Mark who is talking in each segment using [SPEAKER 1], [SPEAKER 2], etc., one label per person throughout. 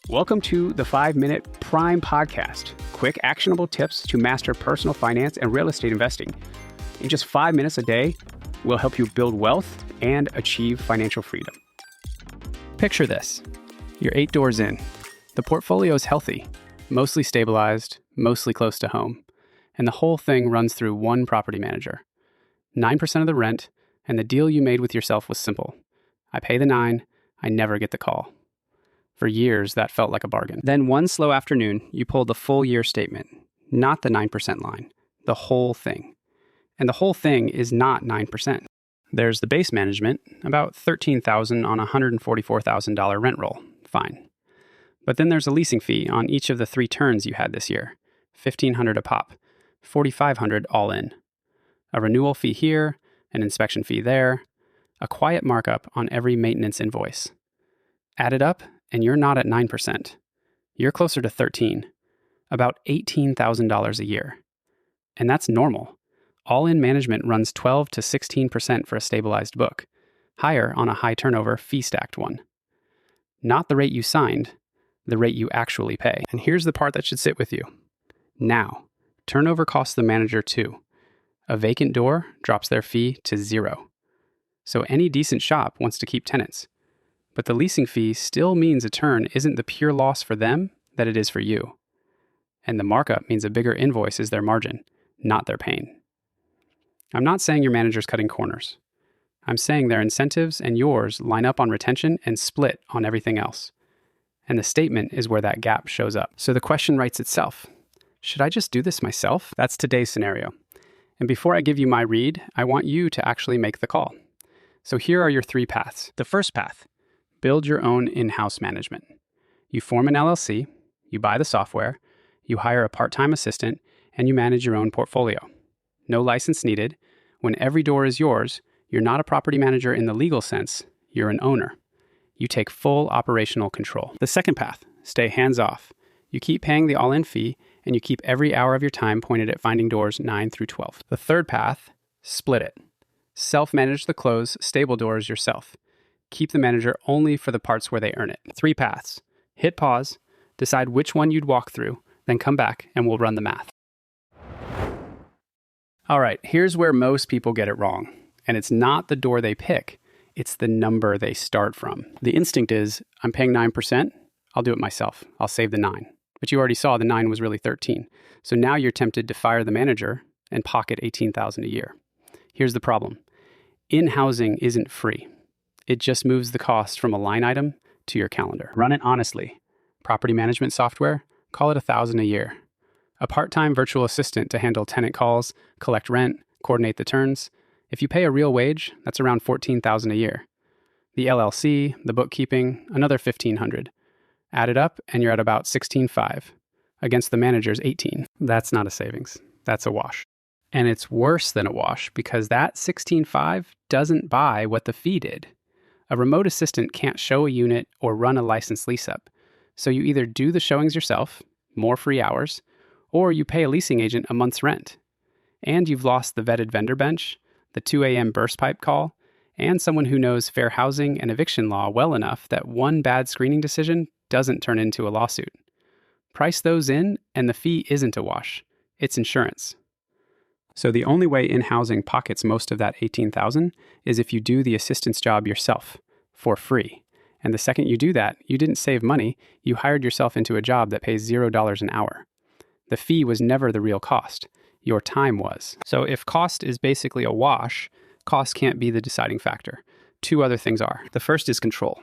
[SPEAKER 1] Welcome to the 5-Minute Prime Podcast. Quick, actionable tips to master personal finance and real estate investing. In just 5 minutes a day, we'll help you build wealth and achieve financial freedom. Picture this. You're 8 doors in. The portfolio is healthy, mostly stabilized, mostly close to home, and the whole thing runs through one property manager. 9% of the rent, and the deal you made with yourself was simple. I pay the 9, I never get the call. For years, that felt like a bargain. Then one slow afternoon, you pulled the full year statement, not the 9% line, the whole thing. And the whole thing is not 9%. There's the base management, about $13,000 on a $144,000 rent roll. Fine. But then there's a leasing fee on each of the 3 turns you had this year, $1,500 a pop, $4,500 all in. A renewal fee here, an inspection fee there, a quiet markup on every maintenance invoice. Add it up, and you're not at 9%. You're closer to 13, about $18,000 a year. And that's normal. All-in management runs 12 to 16% for a stabilized book, higher on a high turnover fee-stacked one. Not the rate you signed, the rate you actually pay. And here's the part that should sit with you. Now, turnover costs the manager too. A vacant door drops their fee to 0. So any decent shop wants to keep tenants. But the leasing fee still means a turn isn't the pure loss for them that it is for you. And the markup means a bigger invoice is their margin, not their pain. I'm not saying your manager's cutting corners. I'm saying their incentives and yours line up on retention and split on everything else. And the statement is where that gap shows up. So the question writes itself. Should I just do this myself? That's today's scenario. And before I give you my read, I want you to actually make the call. So here are your 3 paths. The first path. Build your own in-house management. You form an LLC, you buy the software, you hire a part-time assistant, and you manage your own portfolio. No license needed. When every door is yours, you're not a property manager in the legal sense, you're an owner. You take full operational control. The second path, stay hands-off. You keep paying the all-in fee, and you keep every hour of your time pointed at finding doors 9 through 12. The third path, split it. Self-manage the close, stable doors yourself. Keep the manager only for the parts where they earn it. 3 paths. Hit pause, decide which one you'd walk through, then come back and we'll run the math. All right, here's where most people get it wrong. And it's not the door they pick, it's the number they start from. The instinct is, I'm paying 9%, I'll do it myself. I'll save the 9. But you already saw the 9 was really 13. So now you're tempted to fire the manager and pocket $18,000 a year. Here's the problem. In-housing isn't free. It just moves the cost from a line item to your calendar. Run it honestly. Property management software, call it $1,000 a year. A part-time virtual assistant to handle tenant calls, collect rent, coordinate the turns. If you pay a real wage, that's around $14,000 a year. The LLC, the bookkeeping, another $1,500. Add it up, and you're at about $16,500 against the manager's $18,000. That's not a savings. That's a wash. And it's worse than a wash because that $16,500 doesn't buy what the fee did. A remote assistant can't show a unit or run a licensed lease up. So you either do the showings yourself, more free hours, or you pay a leasing agent a month's rent. And you've lost the vetted vendor bench, the 2 a.m. burst pipe call, and someone who knows fair housing and eviction law well enough that one bad screening decision doesn't turn into a lawsuit. Price those in, and the fee isn't a wash. It's insurance. So the only way in-housing pockets most of that $18,000 is if you do the assistant's job yourself, for free. And the second you do that, you didn't save money, you hired yourself into a job that pays $0 an hour. The fee was never the real cost. Your time was. So if cost is basically a wash, cost can't be the deciding factor. 2 other things are. The first is control.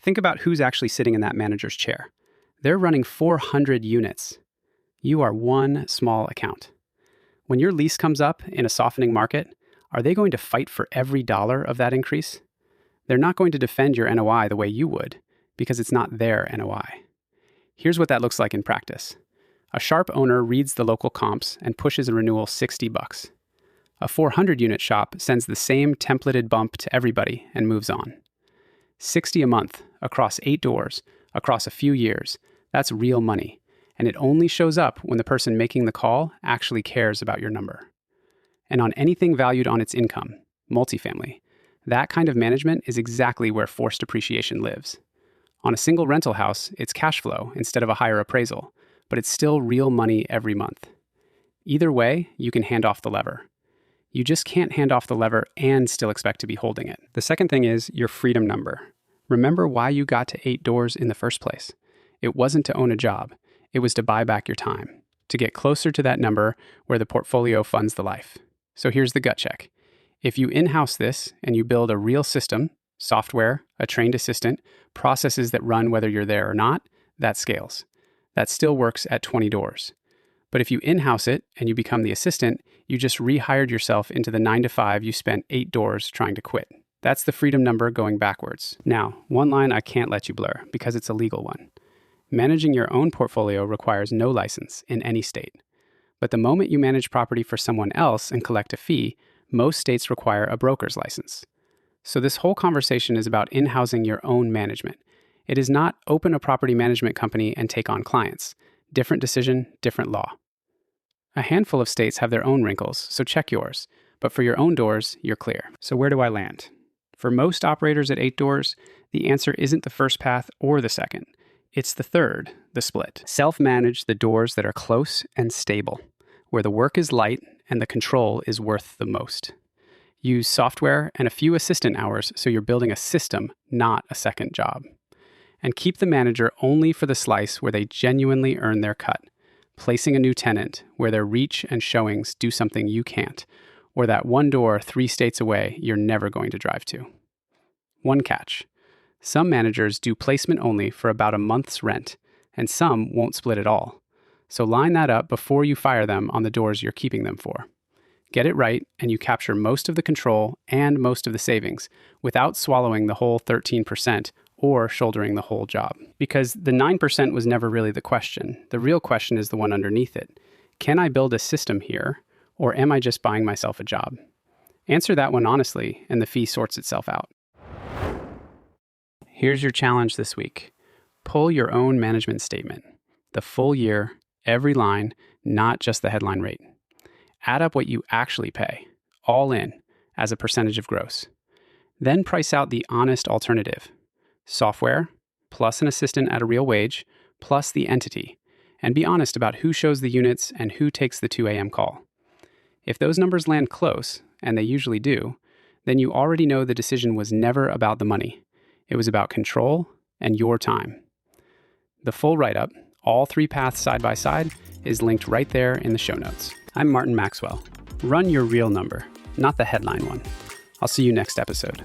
[SPEAKER 1] Think about who's actually sitting in that manager's chair. They're running 400 units. You are one small account. When your lease comes up in a softening market, are they going to fight for every dollar of that increase? They're not going to defend your NOI the way you would, because it's not their NOI. Here's what that looks like in practice. A sharp owner reads the local comps and pushes a renewal $60. A 400-unit shop sends the same templated bump to everybody and moves on. $60 a month, across 8 doors, across a few years, that's real money. And it only shows up when the person making the call actually cares about your number. And on anything valued on its income, multifamily, that kind of management is exactly where forced appreciation lives. On a single rental house, it's cash flow instead of a higher appraisal, but it's still real money every month. Either way, you can hand off the lever. You just can't hand off the lever and still expect to be holding it. The second thing is your freedom number. Remember why you got to 8 doors in the first place. It wasn't to own a job. It was to buy back your time, to get closer to that number where the portfolio funds the life. So here's the gut check. If you in-house this and you build a real system, software, a trained assistant, processes that run whether you're there or not, that scales. That still works at 20 doors. But if you in-house it and you become the assistant, you just rehired yourself into the 9 to 5 you spent 8 doors trying to quit. That's the freedom number going backwards. Now, one line I can't let you blur because it's a legal one. Managing your own portfolio requires no license in any state. But the moment you manage property for someone else and collect a fee, most states require a broker's license. So this whole conversation is about in-housing your own management. It is not open a property management company and take on clients. Different decision, different law. A handful of states have their own wrinkles, so check yours. But for your own doors, you're clear. So where do I land? For most operators at 8 doors, the answer isn't the first path or the second. It's the third, the split. Self-manage the doors that are close and stable, where the work is light and the control is worth the most. Use software and a few assistant hours so you're building a system, not a second job. And keep the manager only for the slice where they genuinely earn their cut, placing a new tenant where their reach and showings do something you can't, or that one door 3 states away you're never going to drive to. One catch. Some managers do placement only for about a month's rent, and some won't split at all. So line that up before you fire them on the doors you're keeping them for. Get it right, and you capture most of the control and most of the savings without swallowing the whole 13% or shouldering the whole job. Because the 9% was never really the question. The real question is the one underneath it. Can I build a system here, or am I just buying myself a job? Answer that one honestly, and the fee sorts itself out. Here's your challenge this week. Pull your own management statement. The full year, every line, not just the headline rate. Add up what you actually pay, all in, as a percentage of gross. Then price out the honest alternative. Software, plus an assistant at a real wage, plus the entity. And be honest about who shows the units and who takes the 2 a.m. call. If those numbers land close, and they usually do, then you already know the decision was never about the money. It was about control and your time. The full write-up, all 3 paths side by side, is linked right there in the show notes. I'm Martin Maxwell. Run your real number, not the headline one. I'll see you next episode.